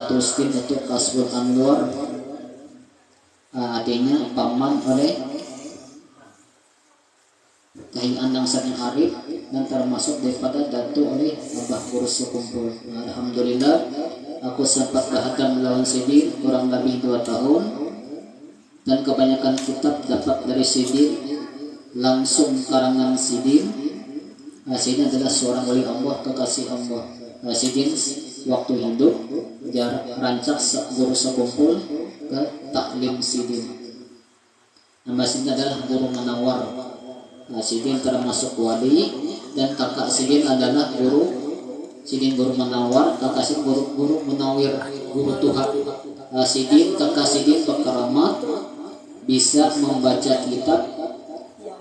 teruskan untuk Kasbul Anwar, adanya paman oleh Kahing Andang Sani Arif, dan termasuk daripada datu oleh Abah Guru Sekumpul. Alhamdulillah aku sempat khatam melawan Sidin kurang lebih 2 tahun, dan kebanyakan kitab dapat dari Sidin langsung karangan Sidin. Sidin adalah seorang wali Allah, kekasih Allah. Sidin waktu hidup rancak Guru Sekumpul ke taklim Sidin. Nama Sidin adalah Guru Menawar. Sidin termasuk wali, dan kakak Sidin adalah guru Sidin, Guru Menawar, kakak Sidin guru Menawir, guru Tuhan. Sidin, kakak Sidin berkeramat, bisa membaca kitab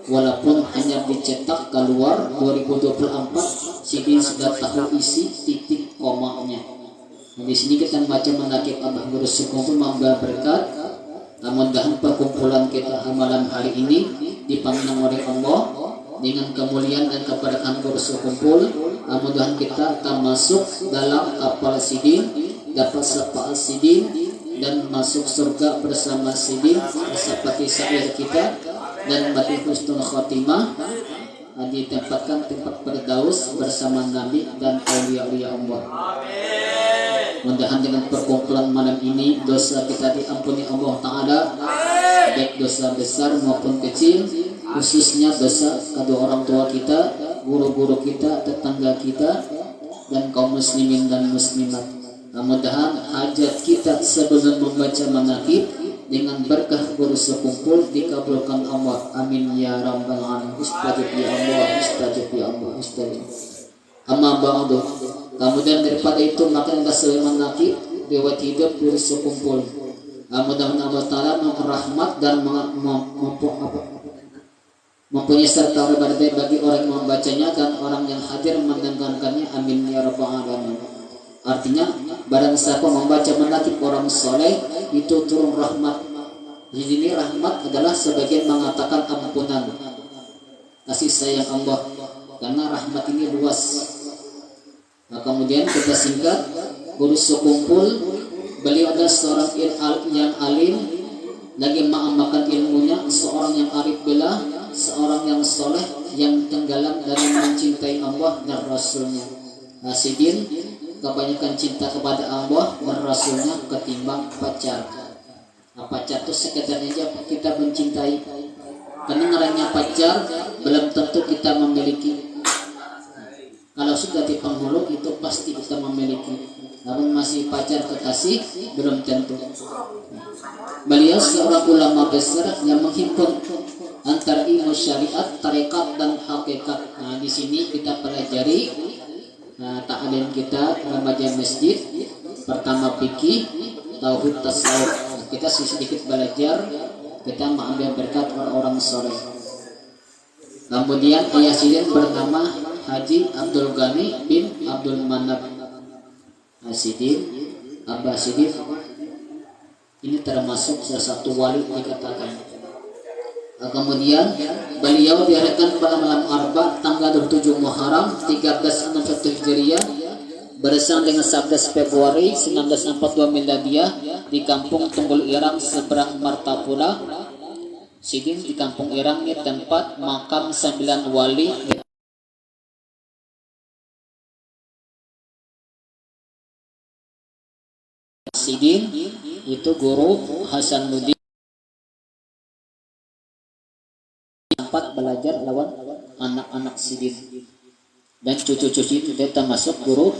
walaupun hanya dicetak keluar 2024. Sidin sudah tahu isi titik komanya. Di sini kita baca menakib Abah Guru Sekumpul membawa berkat. Mudah-mudahan perkumpulan kita malam hari ini dipandang oleh Allah dengan kemuliaan dan keberkahan Guru Sekumpul. Mudah-mudahan kita akan masuk dalam kapal Sidin, dapat syafaat Sidin, dan masuk surga bersama Sidin seperti syair kita, dan mati husnul khotimah, ditempatkan tempat berdaus bersama Nabi dan aulia-aulia Allah. Mudah-mudahan dengan perkumpulan malam ini dosa kita diampuni Allah Ta'ala, baik dosa besar maupun kecil, khususnya dosa kedua orang tua kita, guru-guru kita, tetangga kita, dan kaum muslimin dan muslimat. Mudah-mudahan hajat kita sebelum membaca manaqib dengan berkah Guru Sekumpul dikabulkan Allah. Amin ya rabbal alamin. Istajib ya Allah, istajib ya Allah, istajib. Amma ba'du. Kemudian daripada itu maka anda selain manaqib riwayat hidup Guru Sekumpul. Mudah-mudahan Allah Ta'ala merahmat dan mempunyai serta berbahagia bagi orang yang membacanya dan orang yang hadir mendengarkannya. Amin ya rabbal alamin. Artinya barang siapa membaca manaqib orang soleh itu turun rahmat. Di sini rahmat adalah sebagian mengatakan ampunan, kasih sayang Allah, karena rahmat ini luas. Kemudian kita singkat, Guru Sekumpul, beliau adalah seorang yang alim, lagi mengamalkan ilmunya, seorang yang arif billah, seorang yang soleh, yang tenggelam dalam mencintai Allah dan Rasulnya. Sidin kebanyakan cinta kepada Allah dan Rasulnya ketimbang pacar. Pacar itu sekedar aja kita mencintai, karena namanya pacar belum tentu kita memiliki. Kalau sudah di penghulu itu pasti kita memiliki, namun masih pacar kekasih belum tentu. Beliau seorang ulama besar yang menghimpun antara ilmu syariat, tarekat, dan hakikat. Di sini kita pelajari ta'lim kita remaja masjid. Pertama fikih, tauhid, tasawuf. Kita sedikit belajar, kita mengambil berkat orang-orang soleh. Kemudian ayah Sidin bernama Haji Abdul Ghani bin Abdul Manap. Sidin, Abah Sidin ini termasuk salah satu wali dikatakan. Kemudian beliau diarahkan pada malam Arba tanggal 27 Muharram 1361 Hijriah bersama dengan 11 Februari 1942 Miladiyah di kampung Tunggul Irang seberang Martapura. Sidin di kampung Irang ini tempat makam 9 wali. Sidin itu Guru Hasanuddin, tempat belajar lawan anak-anak Sidin, dan cucu-cucu itu termasuk guru.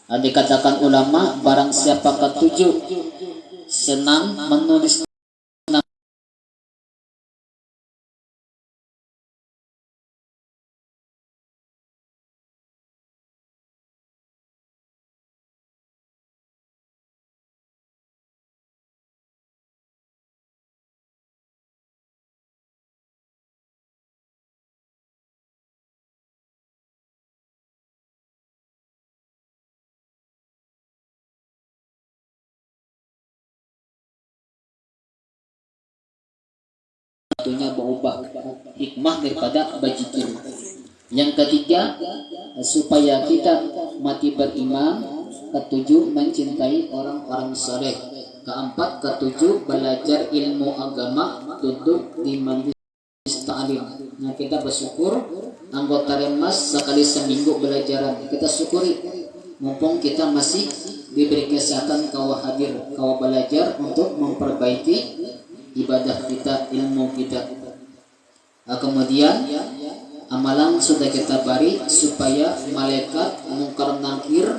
Dikatakan ulama barang siapa ketujuh senang menulis berubah hikmah daripada bajikan. Yang ketiga, supaya kita mati beriman, ketujuh mencintai orang-orang saleh. Keempat, ketujuh belajar ilmu agama, duduk di majelis ta'lim. Nah, kita bersyukur anggota Remas sekali seminggu belajaran. Kita syukuri mumpung kita masih diberi kesehatan kawa hadir, kawa belajar untuk memperbaiki ibadah kita, ilmu kita. Kemudian amalan sudah kita beri supaya malaikat mungkar nakir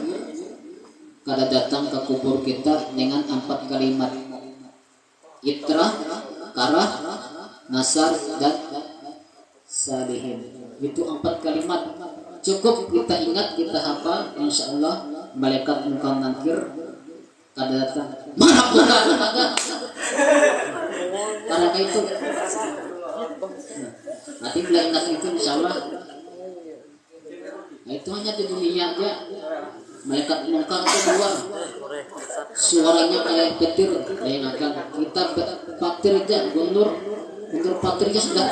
kada datang ke kubur kita dengan 4 kalimat: itrah, karah, nasar, dan salihin. Itu 4 kalimat. Cukup kita ingat, kita hafal, insya Allah malaikat mungkar nakir kada datang. Marah bukan agak. Karena itu nanti bila ingat itu insya Allah. Nah, itu hanya di dunia aja. Malaikat mungkar itu keluar, suaranya kayak petir. Bayangkan kita petir aja, gundur petirnya sudah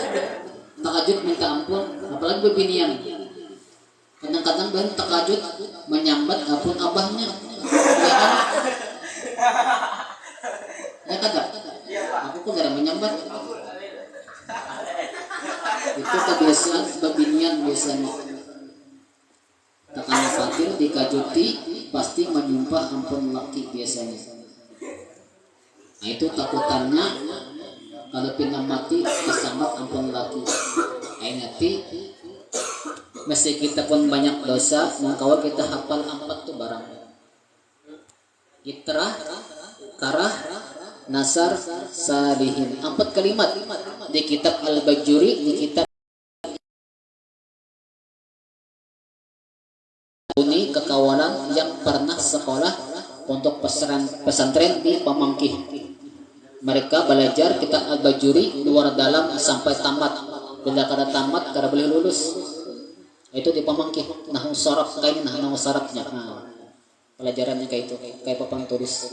takajud minta ampun, apalagi bebinian. Kadang-kadang baru takajud menyambat ampun abahnya. Ya kadang aku kok jarang menyambat. Itu kebiasaan bebinian biasanya. Takkan fatir dikajuti pasti menyumpah ampun laki biasanya. Nah, itu takutannya kalau pindah mati kesambat ampun laki. Nanti meski kita pun banyak dosa, mengkawal kita hafal 4 tuh barang: itrah, karah, nasar, salihin. 4 kalimat di kitab Al-Bajuri, di kitab ini kekawalan yang pernah sekolah untuk pesantren di Pamangkih. Mereka belajar kitab Al-Bajuri luar dalam sampai tamat. Bila kada tamat, kada boleh lulus. Itu di Pamangkih. Nahwu saraf, kayak nahwu sarafnya. Nah, pelajarannya kayak itu, kayak papan tulis.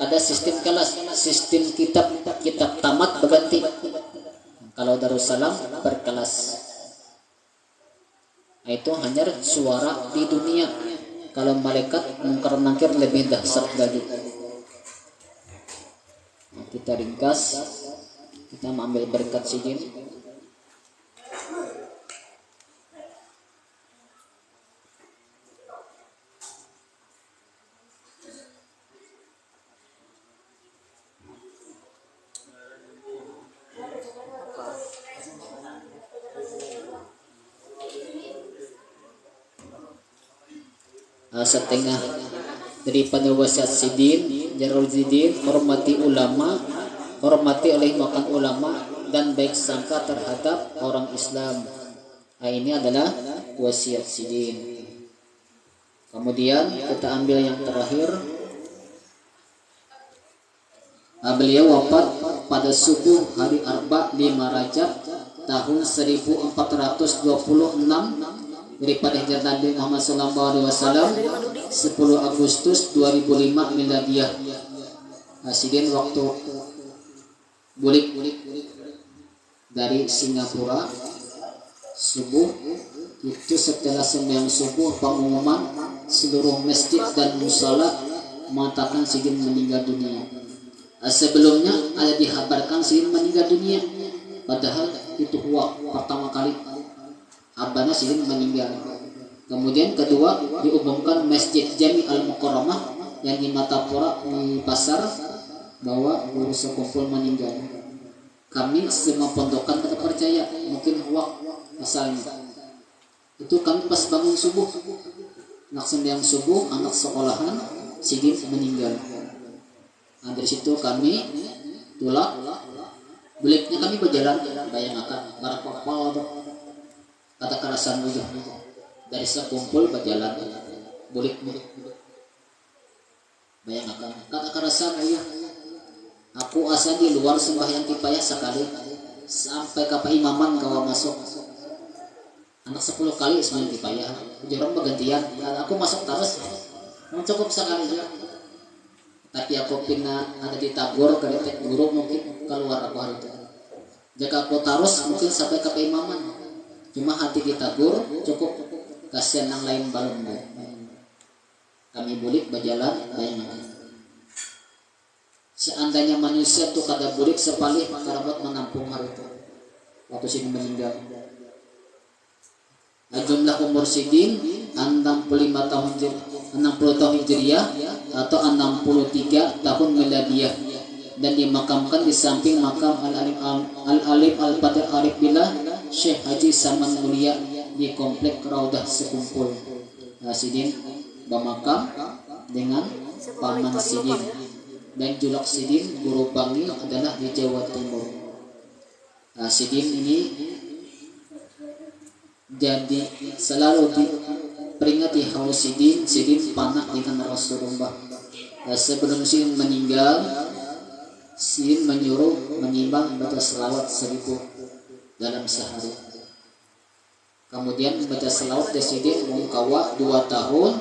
Ada sistem kelas, sistem kitab tamat berganti. Kalau Darussalam berkelas. Itu hanya suara di dunia. Kalau malaikat mungkar nakir lebih dahsyat lagi. Nah, kita ringkas, kita mengambil berkat sidin. Setengah daripada wasiat sidin, Jarul Zidin, hormati ulama, hormati oleh makan ulama, dan baik sangka terhadap orang Islam. Nah, ini adalah wasiat sidin. Kemudian kita ambil yang terakhir. Beliau wafat pada subuh hari Arba 5 Rajab tahun 1426 daripada hijrah Nabi Muhammad SAW, 10 Agustus 2005 Miladiyah. Sidin waktu bulik dari Singapura subuh itu, setelah sembahyang subuh pengumuman seluruh masjid dan musala mengatakan Sidin meninggal dunia. Sebelumnya ada dikabarkan Sidin meninggal dunia, padahal itu huwak pertama kali abahnya Sidin meninggal. Kemudian kedua diumumkan Masjid Jami Al-Mukarramah yang di Matapura di pasar bahwa guru sekumpul meninggal. Kami semua pondokan tetap percaya mungkin huwak asalnya. Itu kami pas bangun subuh, anak sembahyang subuh, anak sekolahan, Sidin meninggal. Nah, dari situ kami tulak, beliknya kami berjalan, bayangkan para kapal kata kerasan ujung dari sekumpul berjalan bulik bayangkan kata kerasan ujung. Aku asa di luar sembahyang kipayah sekali sampai ke imaman kawa masuk anak 10 kali sembahyang kipayah jorong bergantian. Aku masuk terus cukup sekali aja, tapi aku pina ada di Tagor keretek guru mungkin keluar aku hari itu. Jika aku terus mungkin sampai ke imaman, cuma hati ditagur cukup, kasihan yang lain balon. kami bulik berjalan bayang. Seandainya manusia tuh kada bulik sepalih karabat menampung hari itu waktu sini meninggal. Jumlah umur Sidin 65 tahun 60 tahun Hijriah atau 63 tahun Miladiyah, dan dimakamkan di samping makam Al-Alim Al-Fatih Arif Billah Syekh Haji Saman Mulia di komplek Raudah Sekumpul. Sidin bermakam dengan paman Sidin, dan julak Sidin guru panggil adalah di Jawa Timur. Sidin ini jadi selalu diperingati haus Sidin panah dengan Rasulullah. Sebelum Sidin meninggal, Sidin menyuruh menimbang baca selawat 1000 dalam sehari. Kemudian baca selawat di Sidin kawa 2 tahun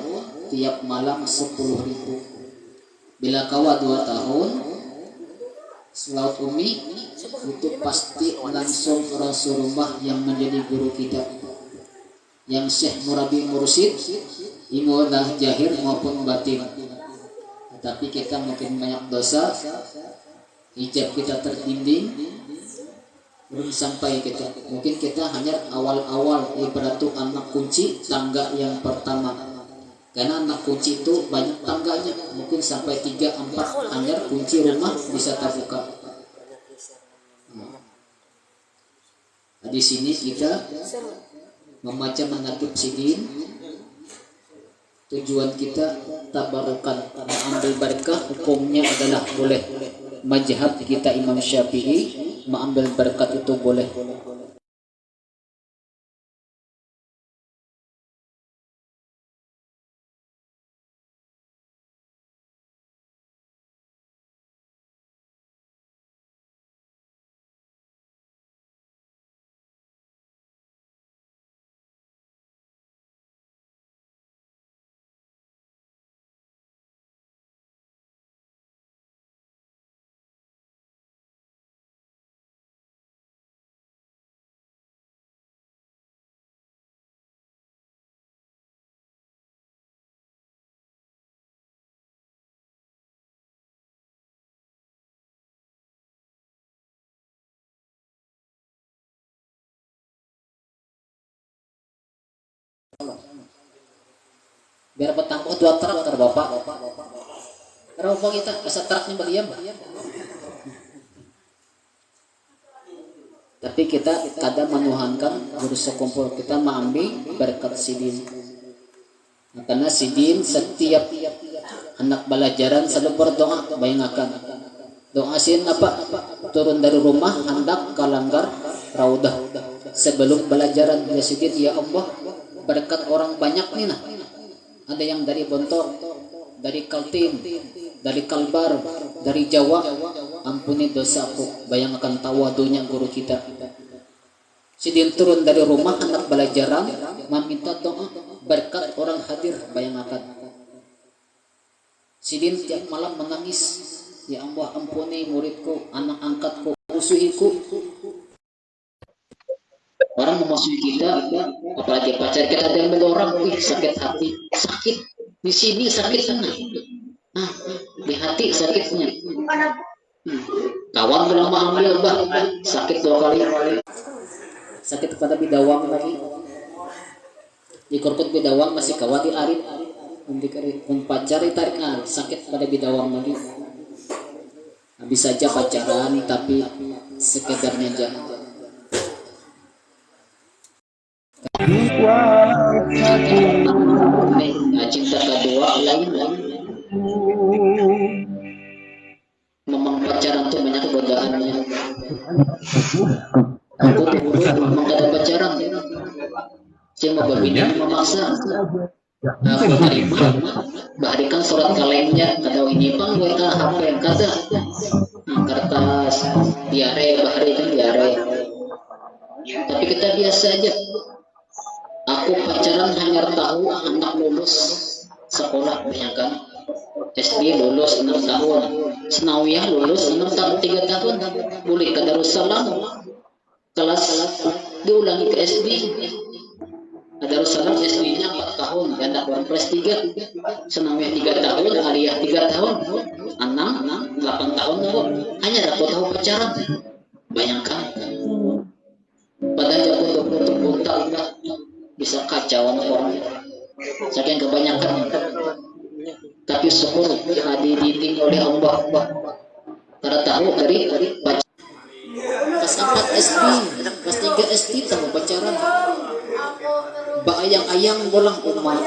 tiap malam 10.000. Bila kawa 2 tahun selawat Umi itu pasti langsung Rasulullah yang menjadi guru kita. Yang Syekh Murabi Mursyid adalah jahir maupun batin. Tapi kita mungkin banyak dosa, hijab kita tertinding, belum sampai kita. Mungkin kita hanya awal-awal ibarat anak kunci tangga yang pertama. Karena anak kunci itu banyak tangganya, mungkin sampai 3-4 hanya kunci rumah bisa terbuka. Di sini kita membaca mengatub Sidin, tujuan kita tabarukan, mengambil berkah. Hukumnya adalah boleh. Mazhab kita Imam Syafi'i, mengambil berkat itu boleh. Biar petangkuk 2 truk kata bapak. Karena bapak kita rasa truknya baliam. Tapi kita kadang menuhankan guru sekumpul, kita mengambil berkat Sidin. Karena Sidin setiap anak belajaran selalu berdoa, bayangkan. Doa Sidin apa? Turun dari rumah hendak kalanggar Raudah. Sebelum belajaran ya Sidin, ya Allah, berkat orang banyak nih nah. Ada yang dari Bontor, dari Kaltim, dari Kalbar, dari Jawa. Ampuni dosaku. Bayangkan tawadunya guru kita. Sidin turun dari rumah anak belajaran, meminta doa berkat orang hadir. Bayangkan. Sidin tiap malam menangis, ya Allah ampuni muridku, anak angkatku, musuhiku. Orang memasuki kita, apalagi pacar kita, ada yang mendorong, sakit hati, sakit di sini, sakit sana, di hati sakitnya. Kawan belum ambil sakit 2 kali, sakit pada bidawang lagi, di korput bidawang masih kawan di arit, pun pacar ditarik sakit pada bidawang lagi. Bisa saja pacaran tapi sekedarnya aja. Cinta kedua lain memang pacaran tuh banyak kegodaannya. Aku dulu memang ada pacaran, saya mau berbini memaksa. Aku terima, baharikan surat kalengnya, kata ini bang WA HP kata kertas diare, baharikan diare. Tapi kita biasa aja. Aku pacaran hanya tahu anak lulus sekolah, bayangkan. SD lulus 6 tahun, Senawiyah lulus 6 tahun, 3 tahun, boleh ke Darussalam kelas diulangi ke SD. Ada Darussalam SD-nya 4 tahun, anak Wapres 3, Senawiyah 3 tahun, Aliyah 3 tahun, 6, 8 tahun aku hanya dapat tahu pacaran. Bayangkan. Padahal aku untuk buntal bisa kacau anak orang. Saking kebanyakan. Tapi syukur dididik oleh Allah. Karena tahu dari pacaran. Kelas 4 SD, kelas 3 SD tahu pacaran. Ayang-ayang bolang umay.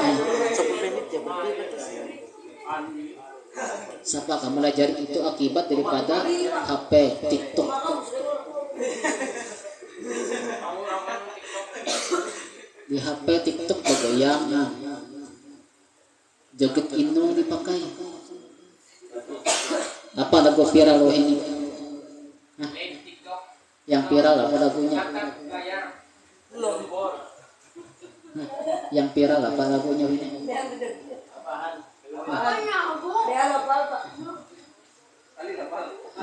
Siapa kamu belajar itu akibat daripada HP, TikTok. Di HP, TikTok bergoyang. Joget Inung dipakai. Apa lagu viral lo ini? Hah? Yang viral apa lagunya? Yang viral apa lagunya ini?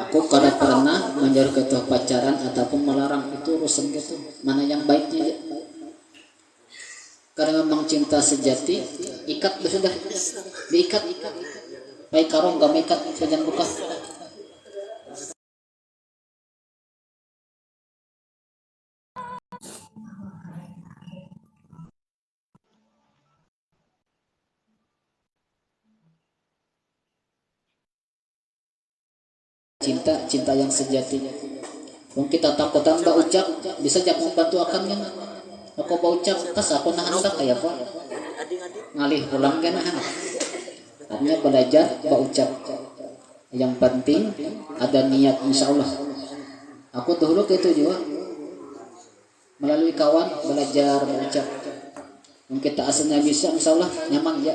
Aku kada pernah menjadi ketua pacaran ataupun melarang, itu urusan gitu. Mana yang baiknya? Karena memang cinta sejati, ikat sudah diikat. Baik karong gak ikat jangan buka. Cinta yang sejatinya. Mungkin kita takutan mbak ucap bisa jak membantu akan kan. Aku bau ucap tas aku nahan tak kayak apa ngalih pulang kan anak. Artinya belajar mbak ucap. Yang penting ada niat, insya Allah. Aku dulu itu juga melalui kawan belajar ucap. Mungkin kita asalnya bisa, insya Allah nyaman ya.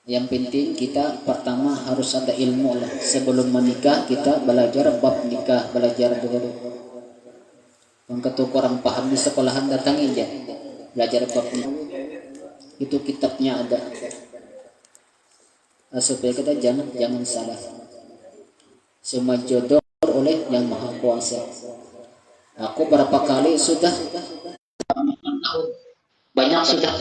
Yang penting kita pertama harus ada ilmu lah. Sebelum menikah kita belajar bab nikah, belajar dulu. Yang ketua kurang paham di sekolahan datangin aja, belajar bab nikah. Itu kitabnya ada. Supaya kita jangan salah. Semua jodoh oleh Yang Maha Kuasa. Aku berapa kali sudah banyak sudah.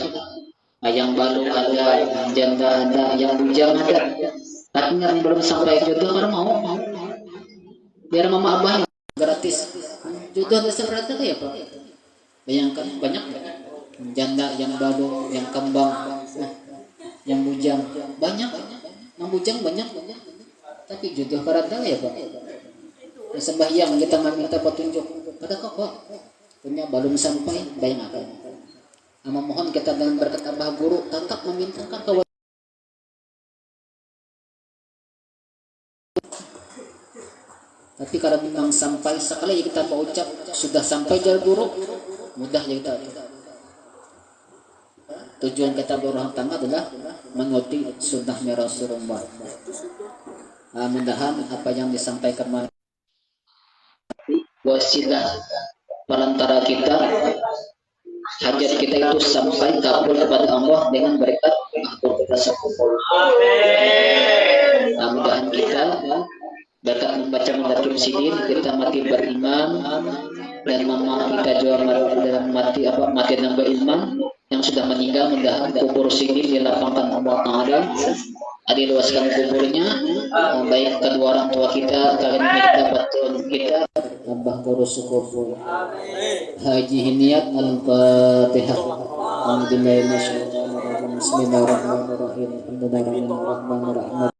Yang baru ada, janda ada, yang bujang ada. Tapi yang belum sampai jodoh karena mau. Biar mama abah gratis. Jodoh dasar rata ya Pak. Bayangkan banyak janda, yang baru, yang kembang, yang bujang banyak. Yang bujang banyak. Tapi jodoh rata ya Pak. Sembahyang kita meminta petunjuk. Kata kok Pak punya belum sampai, bayangkan. Memohon kita dengan berkat Abah Guru tetap memintakan ke tapi kalau memang sampai sekali kita berucap sudah sampai jalur guru mudah ya kita. Tujuan kita berumah tangga adalah mengikuti sunnahnya Rasulullah. Mudah-mudahan apa yang disampaikan wasilah perantara kita, hajat kita itu sampai kabul kepada Allah dengan berkat akur kita sekumpul. Mudah-mudahan kita berkat membaca Madatul Sidin kita mati beriman dan mama kita juga dalam mati nambah iman. Yang sudah meninggal mudah kubur sidin dilapangkan Allah Ta'ala, diluaskan kuburnya, baik kedua orang tua kita, kalian kita, betul kita, Abah Guru Syukur. Haji Hiniat Al-Fatihah. Bismillahirrahmanirrahim.